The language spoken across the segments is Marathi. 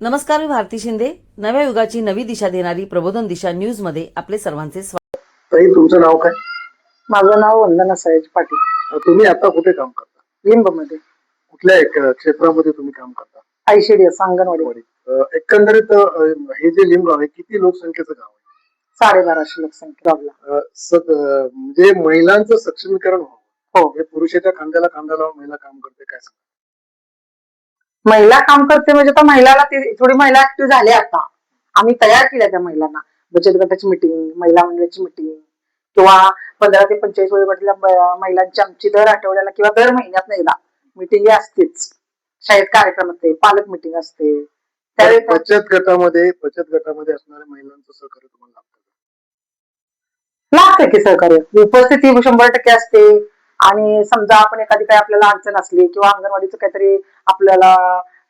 नमस्कार, मी भारती शिंदे. नव्या युगाची नवी दिशा देणारी प्रबोधन दिशा न्यूज मध्ये आपले सर्वांचे स्वागत. ताई, तुमचं नाव काय? माझं नाव वंदना सयाजी पाटील. तुम्ही आता कुठे काम करता? लिंबमध्ये कुठल्या क्षेत्रामध्ये तुम्ही काम करता? आयसीडीएस अंगणवाडी. एकंदरीत हे जे लिंब आहे किती लोकसंख्येचं गाव आहे? 1250 लोकसंख्या गावला. म्हणजे महिलांचं सक्षमीकरण हो. हे पुरुषाच्या खांद्याला खांदा लावून महिला काम करते, काय सांगा? महिला काम करते म्हणजे आता महिलाला थोडी महिला ऍक्टिव्ह झाल्या. आता आम्ही तयार केल्या त्या महिलांना. बचत गटाची मिटिंग, महिला मंडळाची मिटिंग किंवा 15 ते 45 वयोगटातल्या महिलांची आमची दर आठवड्याला किंवा दर महिन्यात एकदा मिटिंग असतेच. शाळेत कार्यक्रम असते, पालक मिटिंग असते. त्यावेळी बचत गटामध्ये असणाऱ्या महिलांचं सहकार्य तुम्हाला लागतं? लागतं की सहकार्य. उपस्थिती 100% असते. आणि समजा आपण एखादी काही आपल्याला अडचण असली किंवा अंगणवाडीचं काहीतरी आपल्याला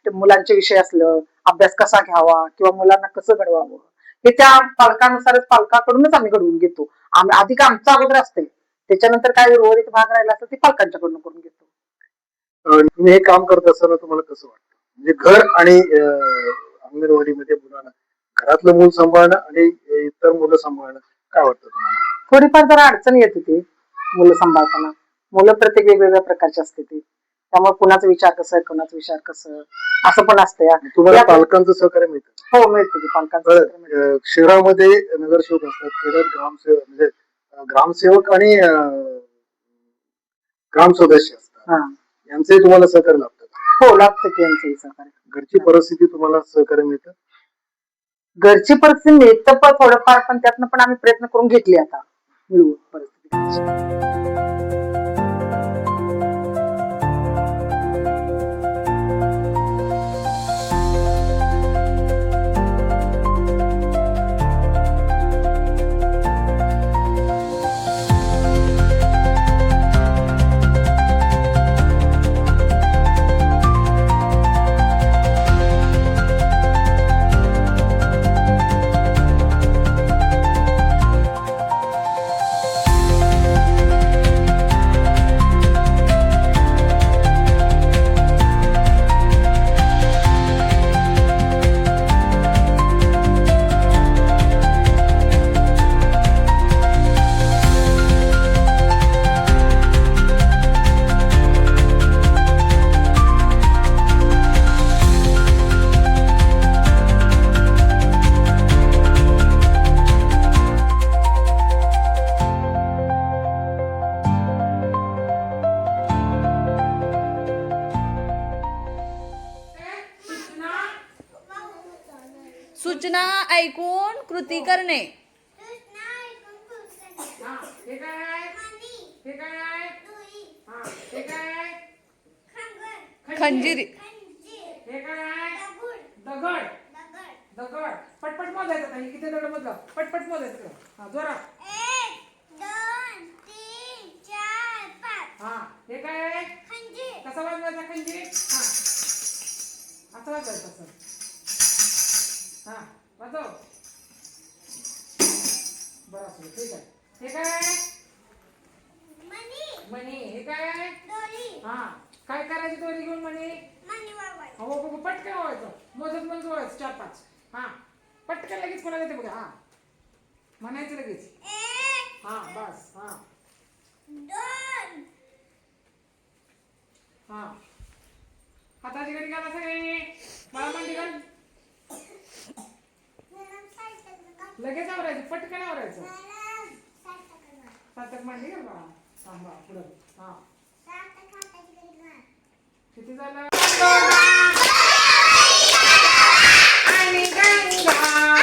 मुलांचे विषय असलं, अभ्यास कसा घ्यावा किंवा मुलांना कसं घडवावं, हे त्या पालकानुसारच पालकाकडूनच आम्ही घडवून घेतो. आम्ही आधी का आमचं अगोदर असते, त्याच्यानंतर काही उर्वरित भाग राहिला असतो ते पालकांच्याकडून करून घेतो. तुम्ही हे काम करत असताना तुम्हाला कसं वाटतं? म्हणजे घर आणि अंगणवाडीमध्ये मुलांना घरातलं मूल सांभाळणं आणि इतर मुलं सांभाळणं काय वाटतं तुम्हाला? थोडीफार जरा अडचण येत होती मुलं सांभाळताना. मुलं प्रत्येक वेगवेगळ्या प्रकारची असते ती, त्यामुळे कुणाचा विचार कसं कुणाचा विचार कसं असं पण असतं. तुम्हाला पालकांचं सहकार्य मिळतं? हो, मिळते की पालकांचं सहकार्य मिळतं. शहरामध्ये नगरसेवक असतात, खेड्यात ग्रामसेवक म्हणजे ग्रामसेवक आणि ग्राम सदस्य असतात, यांचंही तुम्हाला सहकार्य लागतं? हो, लागतं की यांचंही सहकार्य. घरची परिस्थिती तुम्हाला सहकार्य मिळतं? घरची परिस्थिती मिळतं पण थोडंफार, पण त्यातनं पण आम्ही प्रयत्न करून घेतले आता मिळवून परिस्थिती. सूचना ऐकून कृती करणे. खंजीर. दगड. पटपट मोजायचं. किती दगड मोजलं? पटपट मोजायचं. हा, जोरात. 1 2 3 4 5. हा, हे काय? खंजीर. कसा वाजवायचा खंजीर? हा, असं वाजवायचं असं. हा, वाजव. बरं असं, ठीक आहे. हे काय? मणी. हे काय? दोरी. हा, काय करायचं दोरी घेऊन मणी? मणी वाजवायचं. हो, पटकन व्हायचं. मोजत व्हायचं 4 5. हा, पटकन लगेच कोणाला येते बघा. हा, म्हणायचं लगेच. 1 हा, बस. हा 2. हा, हाताची घडी घाला सगळे. मला मांडी घाल. लगेच आवरायचं, पटकन आवरायचं. सातक मांडी घाल बाळा. थांबा पुढं. हा, किती झालं? आणि गंगा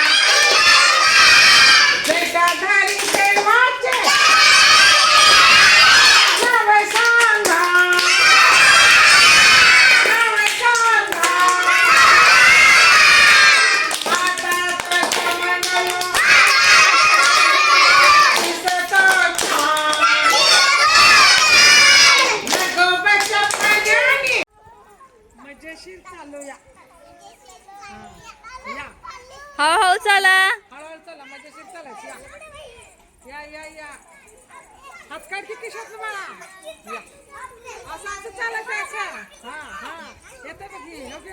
जटाधारी देवाचे नाव सांगा. आता प्रथम मजेशीर चालूया. हो चला. हळूहळू चला, मजेशीर चालायचं. या हात काढ की खिशातलं बाळा. असं चालायचं असं. हा, येतं बघ, योग्य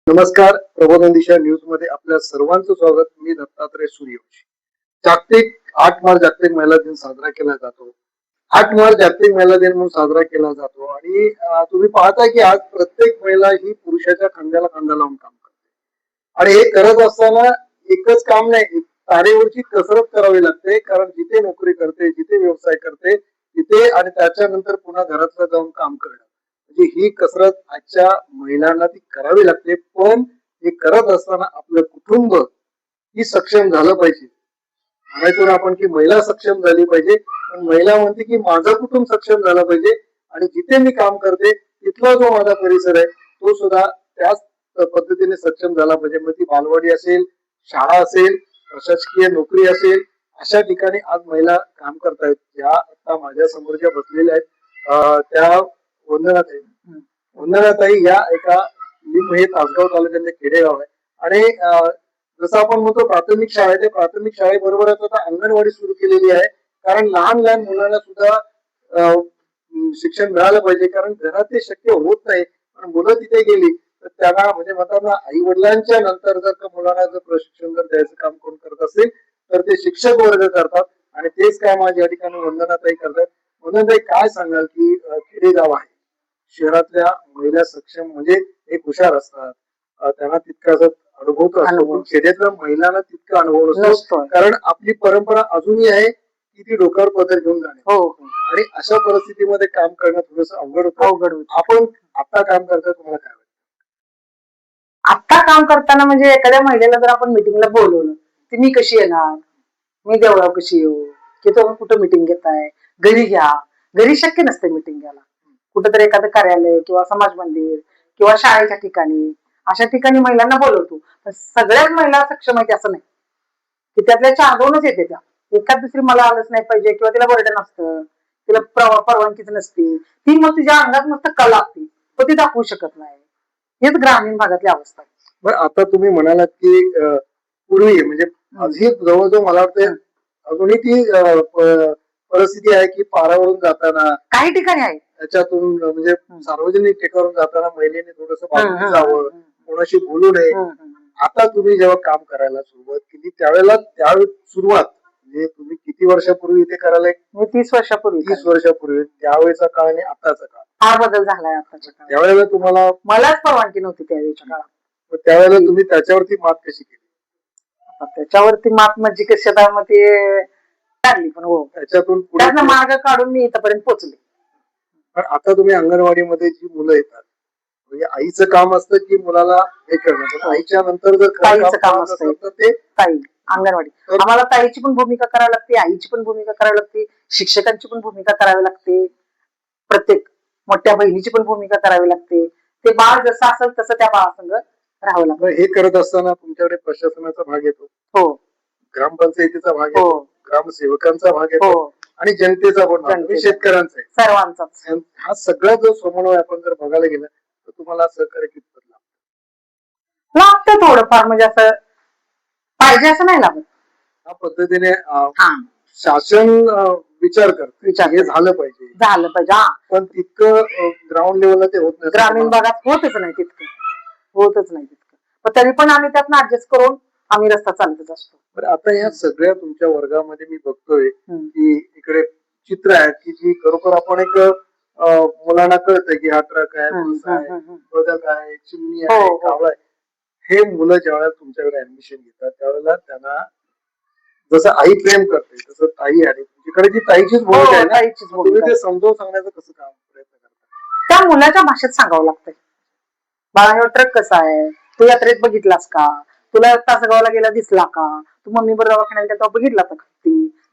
नमस्कार, प्रबोधन दिशा न्यूज मध्ये आपल्या सर्वांचं स्वागत. मी दत्तात्रय सूर्यवंशी. जागतिक 8 मार्च जागतिक महिला दिन साजरा केला जातो. 8 मार्च जागतिक महिला दिन म्हणून साजरा केला जातो आणि तुम्ही पाहताय की आज प्रत्येक महिला ही पुरुषाच्या खांद्याला खांदा लावून काम करते आणि हे करत असताना एकच काम नाही, तारेवरची कसरत करावी लागते. कारण जिथे नोकरी करते, जिथे व्यवसाय करते, तिथे आणि त्याच्यानंतर पुन्हा घरातलं जाऊन काम करणं, म्हणजे ही कसरत आजच्या महिलांना ती करावी लागते. पण हे करत असताना आपलं कुटुंब ही सक्षम झालं पाहिजे. म्हणायचो ना आपण की महिला सक्षम झाली पाहिजे, पण महिला म्हणते की माझं कुटुंब सक्षम झालं पाहिजे आणि जिथे मी काम करते तिथला जो माझा परिसर आहे तो सुद्धा त्याच पद्धतीने सक्षम झाला पाहिजे. मग ती बालवाडी असेल, शाळा असेल, प्रशासकीय नोकरी असेल, अशा ठिकाणी आज महिला काम करतायत. ज्या आता माझ्या समोर ज्या बसलेल्या आहेत त्या वंदनाताई या एका लिंब हे तासगाव तालुक्यातले खेडेगाव आहे आणि जसं आपण म्हणतो प्राथमिक शाळा आहे, ते प्राथमिक शाळेबरोबरच आता अंगणवाडी सुरू केलेली आहे. कारण लहान लहान मुलांना सुद्धा शिक्षण मिळालं पाहिजे. कारण घरात ते शक्य होत नाही, पण मुलं तिथे गेली तर त्यांना म्हणजे म्हणतात ना, आई वडिलांच्या नंतर जर का मुलांना जर प्रशिक्षण जर द्यायचं काम कोण करत असेल तर ते शिक्षक वर्ग करतात आणि तेच काम आज या ठिकाणी वंदनाताई करतात. वंदनाताई, काय सांगाल की खेडेगाव आहे, शहरातल्या महिला सक्षम म्हणजे एक हुशार असतात, त्यांना तितका अनुभव तर असतो, पण खेड्यातल्या महिलांना तितका अनुभव नसतो. कारण आपली परंपरा अजूनही आहे की ती डोक्यावर पदर घेऊन जाणे. आणि अशा परिस्थितीमध्ये काम करणं थोडंसं अवघड होतं. आपण आता काम करता, तुम्हाला काय वाटतं? आता काम करताना म्हणजे एखाद्या महिलेला जर आपण मिटिंगला बोलवलं ती मी कशी येणार, मी देवळाव कशी येऊ, की तुम्ही कुठं मिटिंग घेताय, घरी घ्या. घरी शक्य नसते मिटिंग घ्यायला. कुठेतरी एखादं कार्यालय किंवा समाज मंदिर किंवा शाळेच्या ठिकाणी, अशा ठिकाणी महिलांना बोलवतो. पण सगळ्याच महिला सक्षम आहेत असं नाही, की त्यातल्या 4-2च येते. त्या एखाद दुसरी मला आलंच नाही पाहिजे किंवा तिला बर्डन असतं, तिला परवानगीच नसते, ती मग तिच्या अंगात मस्त कला असते पण ती दाखवू शकत नाही. हेच ग्रामीण भागातली अवस्था आहे. बरं, आता तुम्ही म्हणालात की पूर्वी म्हणजे आजही जवळजवळ मला वाटतं अजूनही ती परिस्थिती आहे की पारावरून जाताना काही ठिकाणी आहे. त्याच्यातून म्हणजे सार्वजनिक ठिकाणून जाताना महिलेने थोडस बाजूला जावं, कोणाशी बोलू नये. आता तुम्ही जेव्हा काम करायला सुरुवात केली त्यावेळेला सुरुवात म्हणजे तुम्ही किती वर्षापूर्वी इथे करायला? मी 30 वर्षापूर्वी 30 वर्षापूर्वी. त्यावेळेचा काळ आणि आताचा काळ फार बदल झालाय आताच्या काळात. त्यावेळेला तुम्हाला मलाच परवानगी नव्हती त्यावेळेच्या काळात. त्यावेळेला तुम्ही त्याच्यावरती मात कशी केली? त्याच्यावरती मात म्हणजे कशी आता मग ते काढली, पण हो त्याच्यातून त्यातनं मार्ग काढून मी इथपर्यंत पोहोचले. पण आता तुम्ही अंगणवाडीमध्ये जी मुलं येतात, म्हणजे आईचं काम असतं की मुलाला हे करणं, पण आईच्या नंतर जर ताईचं काम असतं तर ते ताई अंगणवाडी. आम्हाला ताईची पण भूमिका करावी लागते, आईची पण भूमिका करावी लागते, शिक्षकांची पण भूमिका करावी लागते, प्रत्येक मोठ्या बहिणीची पण भूमिका करावी लागते. ते बाळ जसं असेल तसं त्या बाळासंग राहावं लागतं. हे करत असताना तुमच्याकडे प्रशासनाचा भाग येतो, हो, ग्रामपंचायतीचा भाग हो, येतो, ग्रामसेवकांचा भाग येतो हो, आणि जनतेचा पण भाग, म्हणजे शेतकऱ्यांचा आहे. सर्वांचाच. हा सगळा जो समन्वय आपण जर बघायला गेला तर तुम्हाला सहकार्य कितपत लागतं? लागतं थोडंफार, म्हणजे असं पाहिजे असं नाही लागत. या पद्धतीने हा, शासन विचार करते विचार हे झालं पाहिजे, झालं पाहिजे. हा, पण तितकं ग्राउंड लेवलला ते होत नाही. ग्रामीण भागात होतच नाही तितकं, होतच नाही तितकं. पण तरी पण आम्ही त्यातनं ऍडजस्ट करून आम्ही रस्ता चालतच असतो. पण आता या सगळ्या तुमच्या वर्गामध्ये मी बघतोय की इकडे चित्र आहेत की जी खरोखर आपण एक मुलांना कळतंय की हा ट्रक आहे, बस आहे, बदक आहे, चिमणी आहे, हो, हो. कावळा आहे. हे मुलं ज्यावेळेला तुमच्याकडे ऍडमिशन घेतात त्यावेळेला त्यांना जसं आई प्रेम करते तसं ताई आहे, तुमच्याकडे जी ताईचीच भूमिका आहे ना, ताईचीच तुम्ही भूमिका ते आहे. समजावून सांगण्याचं कसं काम प्रयत्न करता? त्या मुलाच्या भाषेत सांगावं लागतंय. बाळा, ट्रक कसा आहे, तू यात्रेत बघितलास का, तुला तासगावला गेला दिसला का, तू मम्मी बरोबर दवाखान्यात गेला बघितला का,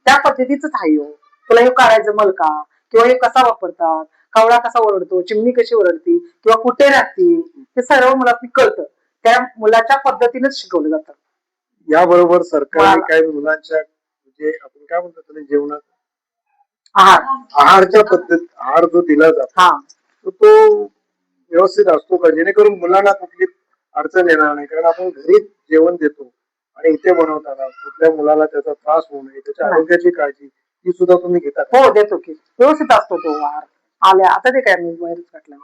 त्या पद्धतीच आहे हो. तुला हे काढायचं जमल का, किंवा हे कसा वापरतात, कावळा कसा ओरडतो, चिमणी कशी ओरडती किंवा कुठे राहती, हे सर्व मुलांनी कळतं. त्या मुलाच्या पद्धतीनेच शिकवलं जातं. याबरोबर सरकारने काही मुलांच्या म्हणजे आपण काय म्हणतो त्याला जेवणात आहारच्या पद्धत आहार जो दिला जातो तो व्यवस्थित असतो का, जेणेकरून मुलांना कुठली अडचण येणार नाही? कारण आपण घरी जेवण देतो आणि इथे बनवताना कुठल्या मुलाला त्याचा त्रास होऊ नये, त्याच्या आरोग्याची काळजी ही सुद्धा तुम्ही घेता? हो, देतो की, व्यवस्थित असतो तो आहार. आल्या आता ते काय मी बाहेरच काढला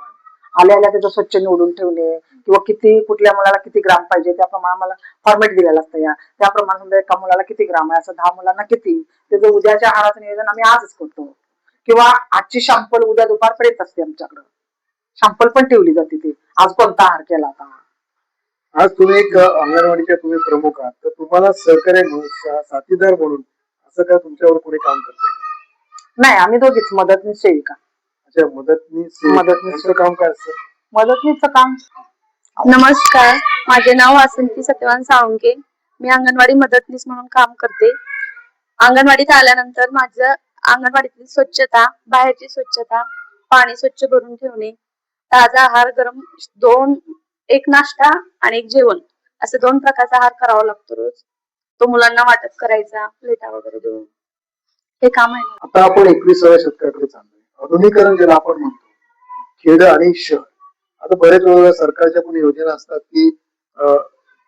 आल्या आल्या त्याचं स्वच्छ निवडून ठेवणे किंवा किती कुठल्या मुलाला किती ग्राम पाहिजे त्याप्रमाणे आम्हाला फॉर्मेट दिलेला असतं या त्याप्रमाणे समजा एका मुलाला किती ग्राम आहे असं 10 मुलांना किती त्याचं उद्याच्या आहाराचं नियोजन आम्ही आजच करतो किंवा आजची शॅम्पल उद्या दुपारपर्यंत असते आमच्याकडं शॅम्पल पण ठेवली जाते ती आज कोणता आहार केला आता आज तुम्ही एक अंगणवाडीच्या तुम्ही प्रमुख आहात तर तुम्हाला सहकार्य म्हणून साथीदार म्हणून असं काय तुमच्यावर कोणी काम करतंय का? नाही आम्ही दोघीच मदतनीस सेविका अच्छा मदतनीस त्यांचं काम काय असतं मदतनीसचं काम नमस्कार माझे नाव वासंती सत्यवान साळुंके मी अंगणवाडी मदतनीस म्हणून काम करते अंगणवाडीत आल्यानंतर माझं अंगणवाडीतली स्वच्छता बाहेरची स्वच्छता पाणी स्वच्छ भरून ठेवणे ताजा आहार गरम एक नाश्ता आणि एक जेवण असे 2 प्रकारचा आहार करावा लागतो रोज तो मुलांना वाटप करायचा प्लेटा वगैरे देऊन हे काम आहे आता आपण 21व्या शतकाकडे चाललोय आधुनिकरण ज्याला आपण म्हणतो खेड आणि शहर आता बरेच वेळेला सरकारच्या पण योजना असतात की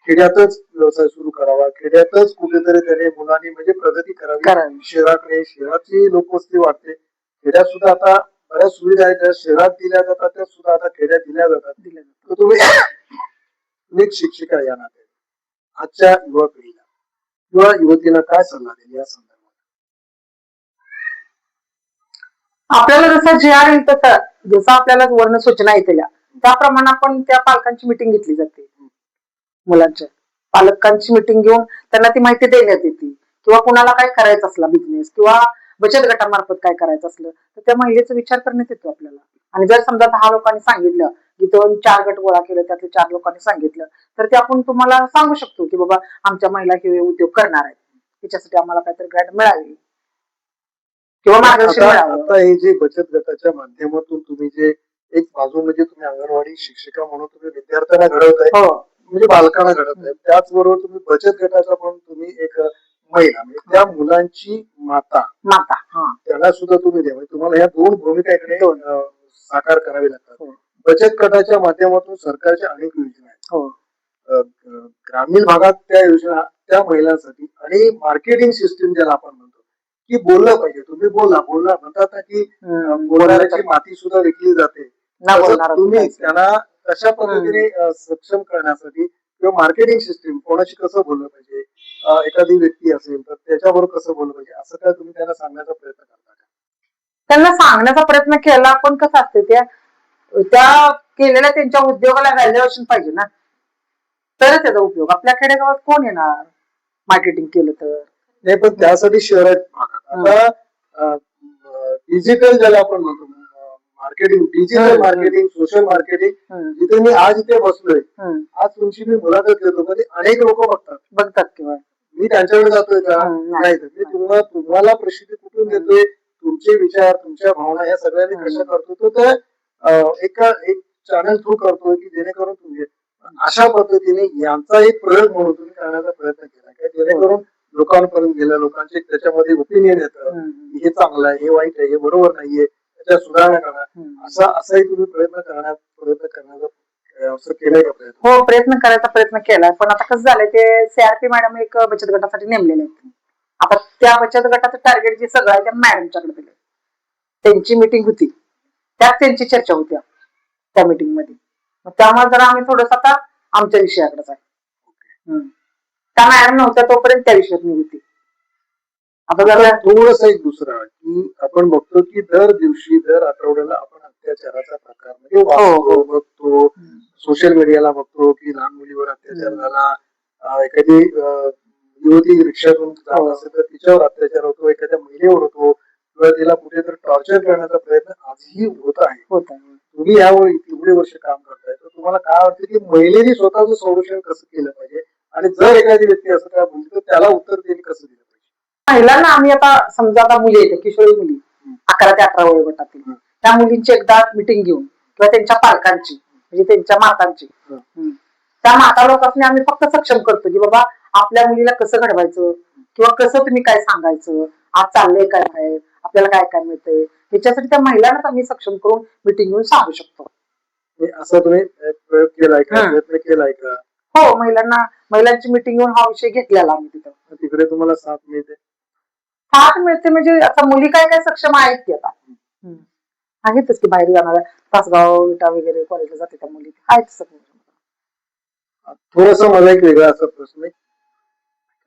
खेड्यातच व्यवसाय सुरू करावा खेड्यातच कुठेतरी त्याने मुलांनी म्हणजे प्रगती करावी शहराकडे शहराची लोकवस्ती वाढते खेड्यात सुद्धा आता बऱ्याच सुविधा आहेत ज्या शहरात दिल्या जातात त्या सुद्धा आता खेड्यात दिल्या जातात तर तुम्ही एक शिक्षिका या नात्याने आजच्या युवा पिढीला किंवा युवतीला काय सल्ला दिली या संदर्भात आपल्याला जसं जे आर येईल तसं जसं आपल्याला वर्ण सूचना येतेल्या त्याप्रमाणे आपण त्या पालकांची मिटिंग घेतली जाते मुलांच्या पालकांची मिटिंग घेऊन त्यांना ती माहिती देण्यात येते किंवा कुणाला काय करायचं असला बिझनेस किंवा बचत गटामार्फत काय करायचं असलं तर त्या महिलेचा विचार करण्यात येतो आपल्याला आणि जर समजा 10 लोकांनी सांगितलं की 4 गट गोळा केले त्यातले 4 लोकांनी सांगितलं तर ते आपण तुम्हाला सांगू शकतो की बाबा आमच्या महिला हे उद्योग करणार आहेत त्याच्यासाठी आम्हाला काहीतरी ग्रँट मिळावी किंवा मार्गदर्शन मिळावं आता हे जे बचत गटाच्या माध्यमातून तुम्ही जे एक बाजू म्हणजे तुम्ही अंगणवाडी शिक्षिका म्हणून तुम्ही विद्यार्थ्यांना घडवताय हो म्हणजे बालकांना घडवताय त्याचबरोबर तुम्ही बचत गटाचा पण तुम्ही एक महिला म्हणजे त्या मुलांची माता माता त्याला सुद्धा तुम्ही द्या म्हणजे तुम्हाला ह्या 2 भूमिका इकडे साकार करावी लागतात बचत गटाच्या माध्यमातून सरकारच्या अनेक योजना आहेत हो ग्रामीण भागात त्या योजना त्या महिलांसाठी आणि मार्केटिंग सिस्टीम ज्याला आपण म्हणतो की बोललं पाहिजे तुम्ही बोला म्हणतात ना की बोलणाऱ्याची माती सुद्धा विकली जाते तुम्ही त्यांना कशा पद्धतीने सक्षम करण्यासाठी किंवा मार्केटिंग सिस्टीम कोणाशी कसं बोललं पाहिजे एखादी व्यक्ती असेल तर त्याच्याबरोबर कसं बोललं पाहिजे असं काय तुम्ही त्यांना सांगण्याचा प्रयत्न करता का त्यांना सांगण्याचा प्रयत्न केला पण कसं असते त्या केलेल्या त्यांच्या उद्योगाला व्हॅल्युएशन पाहिजे ना तरच त्याचा उपयोग आपल्या खेडेगावात कोण येणार मार्केटिंग केलं तर नाही पण त्यासाठी शहरात भागात आता डिजिटल ज्याला आपण म्हणतो marketing digital marketing social marketing जिथे मी आज इथे बसलोय आज तुमची मी मुलाखत घेतो मध्ये अनेक लोक बघतात किंवा मी त्यांच्याकडे जातोय का नाही मी तुम्हाला प्रसिद्धी कुठून देतोय तुमचे विचार तुमच्या भावना या सगळ्यांनी कशा करतो तर एक चॅनल थ्रू करतोय की जेणेकरून तुम्ही अशा पद्धतीने यांचा एक प्रयोग म्हणून तुम्ही करण्याचा प्रयत्न केला की जेणेकरून लोकांपर्यंत गेल्या लोकांचे त्याच्यामध्ये ओपिनियन येतं हे चांगलं आहे हे वाईट आहे हे बरोबर नाहीये त्याच्या सुधारणा करा असाही तुम्ही प्रयत्न करण्याचा असं केलंय का प्रयत्न हो प्रयत्न करायचा प्रयत्न केलाय पण आता कसं झालंय ते CRP मॅडम एक बचत गटासाठी नेमलेले आहेत आता त्या बचत गटाचं टार्गेट जे सगळं आहे त्या मॅडमच्याकडे दिलं त्यांची मिटिंग होती त्यात त्यांची चर्चा होती त्या मिटिंग मध्ये त्यामुळे जरा आम्ही थोडस आता आमच्या विषयाकडेच आहे त्या मॅडम नव्हत्या तोपर्यंत त्या विषयात मी होती आता जरा थोडस एक दुसरा की आपण बघतो की दर दिवशी दर आठवड्याला आपण अत्याचाराचा प्रकार म्हणजे बघतो सोशल मीडियाला बघतो की लहान मुलीवर अत्याचार झाला एखादी युवती रिक्षातून जात असेल तर तिच्यावर अत्याचार होतो एखाद्या महिलेवर होतो किंवा तिला कुठेतरी टॉर्चर करण्याचा प्रयत्न आजही होत आहे तुम्ही यावेळी एवढे वर्ष काम करताय तर तुम्हाला काय वाटतं की महिलेने स्वतःचं संरक्षण कसं केलं पाहिजे आणि जर एखादी व्यक्ती असं काय बोलली तर त्याला उत्तर त्यांनी कसं दिलं पाहिजे महिलांना आम्ही आता समजा आता मुली येते किशोरी मुली 11 ते 18 वयोगटातील त्या मुलींची एकदा मिटिंग घेऊन किंवा त्यांच्या पालकांची म्हणजे त्यांच्या मातांची त्या माता लोकांनी आम्ही फक्त सक्षम करतो की बाबा आपल्या मुलीला कसं घडवायचं किंवा कसं तुम्ही काय सांगायचं आज चाललंय काय आहे आपल्याला काय काय मिळतंय याच्यासाठी त्या महिलांनाच आम्ही सक्षम करून मिटिंग घेऊन सांगू शकतो असं तुम्ही प्रयोग केलाय का प्रयत्न केलाय का हो महिलांची मिटिंग घेऊन हा विषय घेतलेला आम्ही तिथं तिकडे तुम्हाला साथ मिळते साथ मिळते म्हणजे आता मुली काय काय सक्षम आहेत की आता आहेतच की बाहेर जाणाऱ्या तासगाव विटा वगैरे कॉलेजला जाते त्या मुली आहेत सगळं. थोडस मला एक वेगळा असा प्रश्न आहे.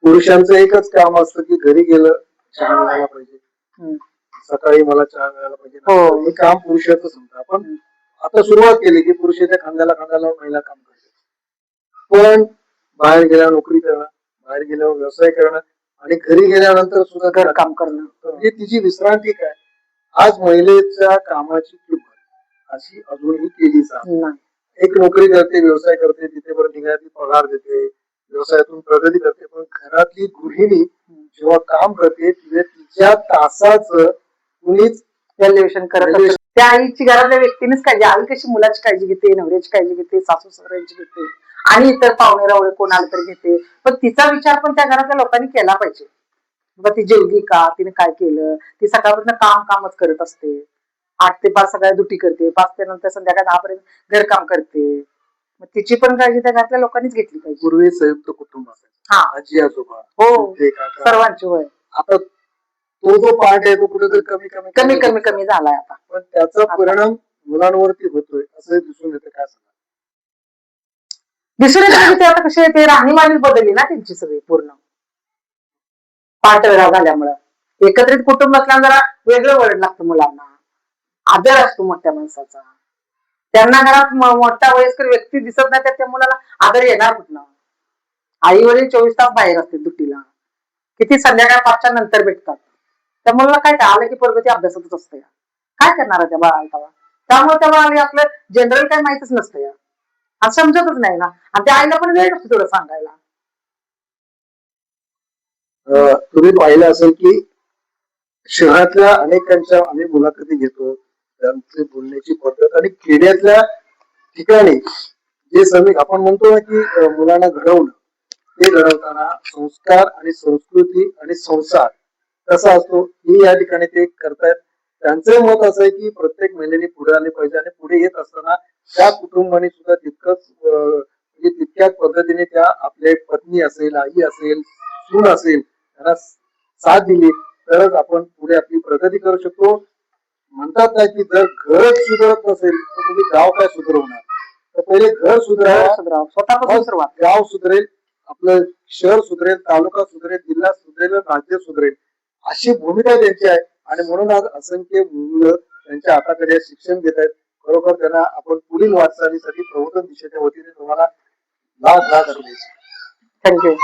पुरुषांचं एकच काम असतं की घरी गेलं चहा मिळायला पाहिजे, हम्म. सकाळी मला चहा मिळायला पाहिजे, हो. हे काम पुरुषाचं समजा. आपण आता सुरुवात केली की पुरुषाच्या खांद्याला खांदा लावून महिला काम करते. पण बाहेर गेल्यावर नोकरी करणं, बाहेर गेल्यावर व्यवसाय करणं आणि घरी गेल्यानंतर सुद्धा घर काम करणं. म्हणजे तिची विश्रांती काय? आज महिलेच्या कामाची किंमत अशी अजूनही केली जात नाही. नाही. एक नोकरी करते, व्यवसाय करते, तिथे बरं निघाली पगार देते, व्यवसायातून प्रगती करते, पण घरातली गृहिणी जेव्हा काम करते तिच्या तासाचं कुणीच व्हॅल्युएशन करत असतं. त्या आईची घरातल्या व्यक्तीनेच काळजी, आई कशी मुलाची काळजी घेते, नवऱ्याची काळजी घेते, सासू सासऱ्यांची घेते आणि इतर पाहुणे रावळे कोण आले तरी घेते. पण तिचा विचार पण त्या घरातल्या लोकांनी केला पाहिजे. बाबा ती जेवली का, तिने काय केलं, ती सकाळपासून कामच करत असते. 8 ते 5 सकाळी ड्युटी करते, 5 ते नंतर संध्याकाळी 10 पर्यंत घरकाम करते. मग तिची पण काळजी त्या घरातल्या लोकांनीच घेतली पाहिजे. पूर्वी संयुक्त कुटुंब असायचं, हा. आजी आजोबा, हो. चुलते, काका. सर्वांची होय आता तो जो पार्ट आहे तो कुठेतरी कमी कमी कमी कमी कमी झालाय आता. पण त्याचा परिणाम मुलांवरती होतोय असं दिसून येतं. काय सांगा? दिसून येतं म्हणजे ते आता कशी ते राहणीमानीच बदलली ना त्यांची सगळी पूर्ण पार्टवेळा झाल्यामुळं. एकत्रित कुटुंब असल्यानं जरा वेगळं वळण लागतं मुलांना, आदर असतो मोठ्या माणसाचा. त्यांना घरात मोठा वयस्कर व्यक्ती दिसत नाही तर त्या मुलाला आदर येणार कुठनं? आई वडील 24 तास बाहेर असते ड्युटीला, किती संध्याकाळ 5च्या नंतर भेटतात. त्या मुलाला काय आलं की प्रगती अभ्यासातच असतं. काय करणार आहे त्या बाळाला तेव्हा? त्यामुळे त्या बाळाला आपलं जनरल काय माहितच नसतं या, असं समजतच नाही ना. आणि त्या आईला पण वेळ नसतो थोडं सांगायला. तुम्ही पाहिलं असेल की शहरातल्या अनेकांच्या आम्ही मुलाखती घेतो, त्यांची बोलण्याची पद्धत आणि खेड्यातल्या ठिकाणी जे सगळे आपण म्हणतो ना की मुलांना घडवणं, ते घडवताना संस्कार आणि संस्कृती आणि संसार कसा असतो हे या ठिकाणी ते करतायत. त्यांचं मत असं आहे की प्रत्येक महिलेने पुढे आले पाहिजे आणि पुढे येत असताना त्या कुटुंबाने सुद्धा तितकंच म्हणजे तितक्याच पद्धतीने त्या आपले पत्नी असेल, आई असेल, सून असेल त्यांना साथ दिली तरच आपण पुढे आपली प्रगती करू शकतो. म्हणतात ना की जर घरच सुधारत नसेल तर तुम्ही गाव काय सुधारवणार? तर पहिले घर सुधारा, स्वतःपासून सुरुवात. गाव सुधरेल, आपलं शहर सुधरेल, तालुका सुधरेल, जिल्हा सुधरेल, राज्य सुधरेल, अशी भूमिका त्यांची आहे. आणि म्हणून आज असंख्य मुलं त्यांच्या हाताकडे शिक्षण घेत आहेत. खरोखर त्यांना आपण पुढील वाटचालीसाठी प्रबोधन दिशेच्या वतीने तुम्हाला लाख शुभेच्छा. थँक्यू.